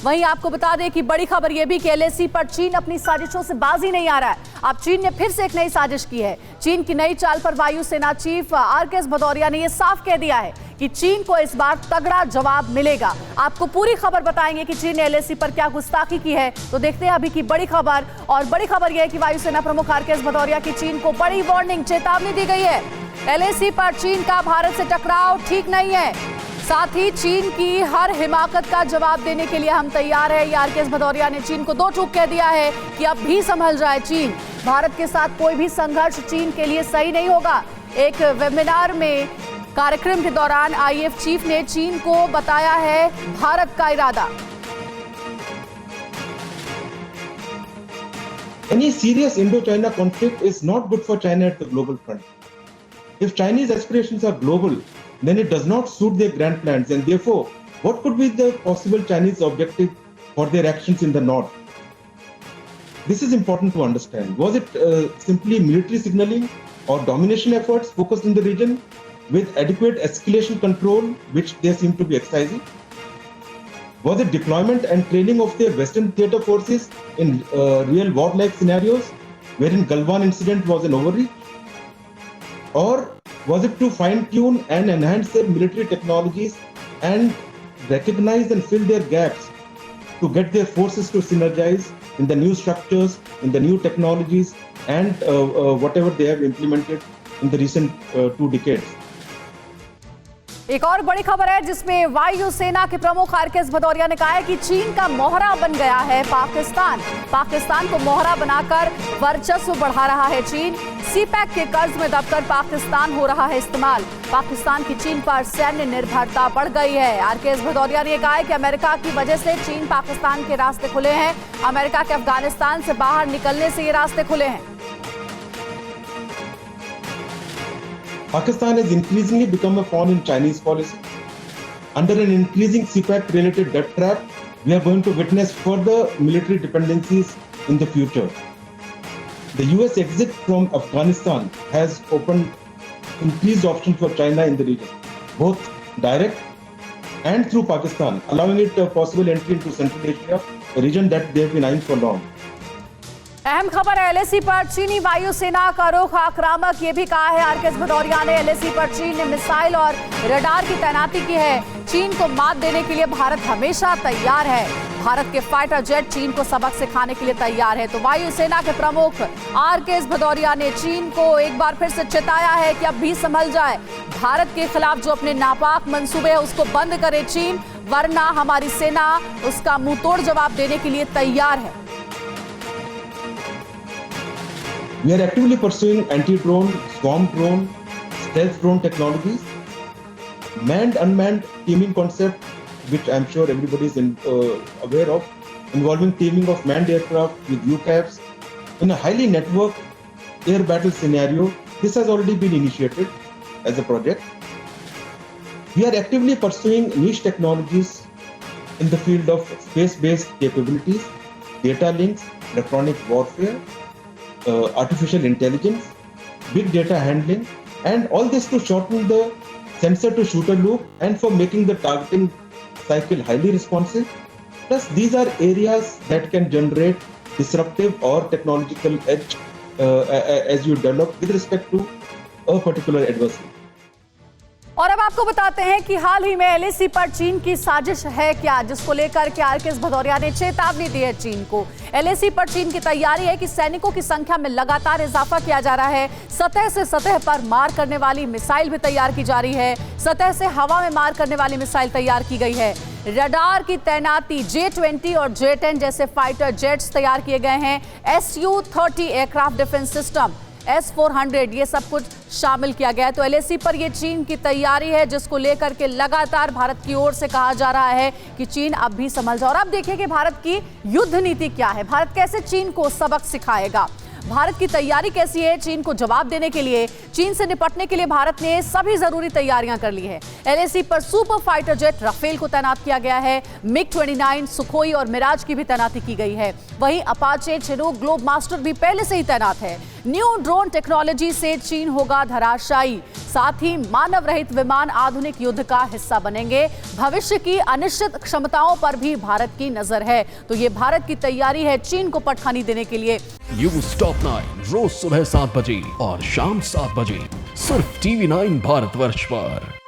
वहीं आपको बता दें कि बड़ी खबर यह भी कि एलएसी पर चीन अपनी साजिशों से बाजी नहीं आ रहा है। अब चीन ने फिर से एक नई साजिश की है। चीन की नई चाल पर वायुसेना चीफ आरकेएस भदौरिया ने यह साफ कह दिया है कि चीन को इस बार तगड़ा जवाब मिलेगा। आपको पूरी खबर बताएंगे कि चीन ने एलएसी पर क्या गुस्ताखी की है। तो देखते हैं अभी की बड़ी खबर। और बड़ी खबर यह है कि वायुसेना प्रमुख आरकेएस भदौरिया की चीन को बड़ी वार्निंग, चेतावनी दी गई है। एलएसी पर चीन का भारत से टकराव ठीक नहीं है। साथ ही चीन की हर हिमाकत का जवाब देने के लिए हम तैयार है। आरकेएस भदौरिया ने चीन को दो टूक कह दिया है कि अब भी संभल जाए चीन। भारत के साथ कोई भी संघर्ष चीन के लिए सही नहीं होगा। एक वेबिनार में कार्यक्रम के दौरान आईएफ चीफ ने चीन को बताया है भारत का इरादा। Any serious Indo-China conflict is not good for China at the global front. If Chinese aspirations are global, then it does not suit their grand plans, and therefore, what could be the possible Chinese objective for their actions in the north? This is important to understand. Was it simply military signaling or domination efforts focused in the region with adequate escalation control, which they seem to be exercising? Was it deployment and training of their Western theater forces in real war-like scenarios, wherein Galwan incident was an overreach? Or was it to fine-tune and enhance their military technologies and recognize and fill their gaps to get their forces to synergize in the new structures, in the new technologies, and whatever they have implemented in the recent 2 decades? एक और बड़ी खबर है जिसमें वायुसेना के प्रमुख RKS Bhadauria ने कहा है कि चीन का मोहरा बन गया है पाकिस्तान को मोहरा बनाकर वर्चस्व बढ़ा रहा है चीन। सीपैक के कर्ज में दबकर पाकिस्तान हो रहा है इस्तेमाल। पाकिस्तान की चीन पर सैन्य निर्भरता बढ़ गई है। आरकेएस भदौरिया ने कहा है कि अमेरिका की वजह से चीन पाकिस्तान के रास्ते खुले हैं। अमेरिका के अफगानिस्तान से बाहर निकलने से ये रास्ते खुले हैं। Pakistan has increasingly become a pawn in Chinese policy. Under an increasing CPEC-related debt trap, we are going to witness further military dependencies in the future. The US exit from Afghanistan has opened increased options for China in the region, both direct and through Pakistan, allowing it a possible entry into Central Asia, a region that they have been eyeing for long. अहम खबर है LAC पर चीनी वायुसेना का रुख आक्रामक। ये भी कहा है आरकेएस भदौरिया ने एलएसी पर चीन ने मिसाइल और रडार की तैनाती की है। चीन को मात देने के लिए भारत हमेशा तैयार है। भारत के फाइटर जेट चीन को सबक सिखाने के लिए तैयार है। तो वायुसेना के प्रमुख आरकेएस भदौरिया ने चीन को एक बार फिर से चेताया है कि अब भी संभल जाए। भारत के खिलाफ जो अपने नापाक मंसूबे है उसको बंद करे चीन, वरना हमारी सेना उसका मुंहतोड़ जवाब देने के लिए तैयार है। We are actively pursuing anti-drone, swarm drone, stealth drone technologies, manned-unmanned teaming concept, which I'm sure everybody is aware of, involving teaming of manned aircraft with UCAVs in a highly networked air battle scenario. This has already been initiated as a project. We are actively pursuing niche technologies in the field of space-based capabilities, data links, electronic warfare, artificial intelligence, big data handling, and all this to shorten the sensor to shooter loop and for making the targeting cycle highly responsive. Plus, these are areas that can generate disruptive or technological edge as you develop with respect to a particular adversary. और अब आपको बताते हैं कि हाल ही में LAC पर चीन की साजिश है क्या, जिसको लेकर के आरकेएस भदौरिया ने चेतावनी दी है चीन को। एलएसी पर चीन की तैयारी है कि सैनिकों की संख्या में लगातार इजाफा किया जा रहा है। सतह से सतह पर मार करने वाली मिसाइल भी तैयार की जा रही है। सतह से हवा में मार करने वाली मिसाइल तैयार की गई है। रडार की तैनाती J-20 और J-10 जैसे फाइटर जेट्स तैयार किए गए हैं। Su-30 aircraft defence system, S-400 ये सब कुछ शामिल किया गया है। तो एलएसी पर ये चीन की तैयारी है, जिसको लेकर के लगातार भारत की ओर से कहा जा रहा है कि चीन अब भी संभल जाए। और अब देखिए कि भारत की युद्ध नीति क्या है, भारत कैसे चीन को सबक सिखाएगा, भारत की तैयारी कैसी है चीन को जवाब देने के लिए। चीन से निपटने के लिए भारत ने सभी जरूरी तैयारियां कर ली है। एलएसी पर सुपर फाइटर जेट राफेल को तैनात किया गया है। MiG-29, सुखोई और मिराज की भी तैनाती की गई है। वहीं अपाचे, चिनूक, ग्लोब मास्टर भी पहले से ही तैनात है। न्यू ड्रोन टेक्नोलॉजी से चीन होगा धराशायी, साथ ही मानव रहित विमान आधुनिक युद्ध का हिस्सा बनेंगे। भविष्य की अनिश्चित क्षमताओं पर भी भारत की नजर है, तो ये भारत की तैयारी है चीन को पटखनी देने के लिए। न्यूज़ टॉप 9 रोज सुबह 7 बजे और शाम 7 बजे सिर्फ TV9 भारतवर्ष पर।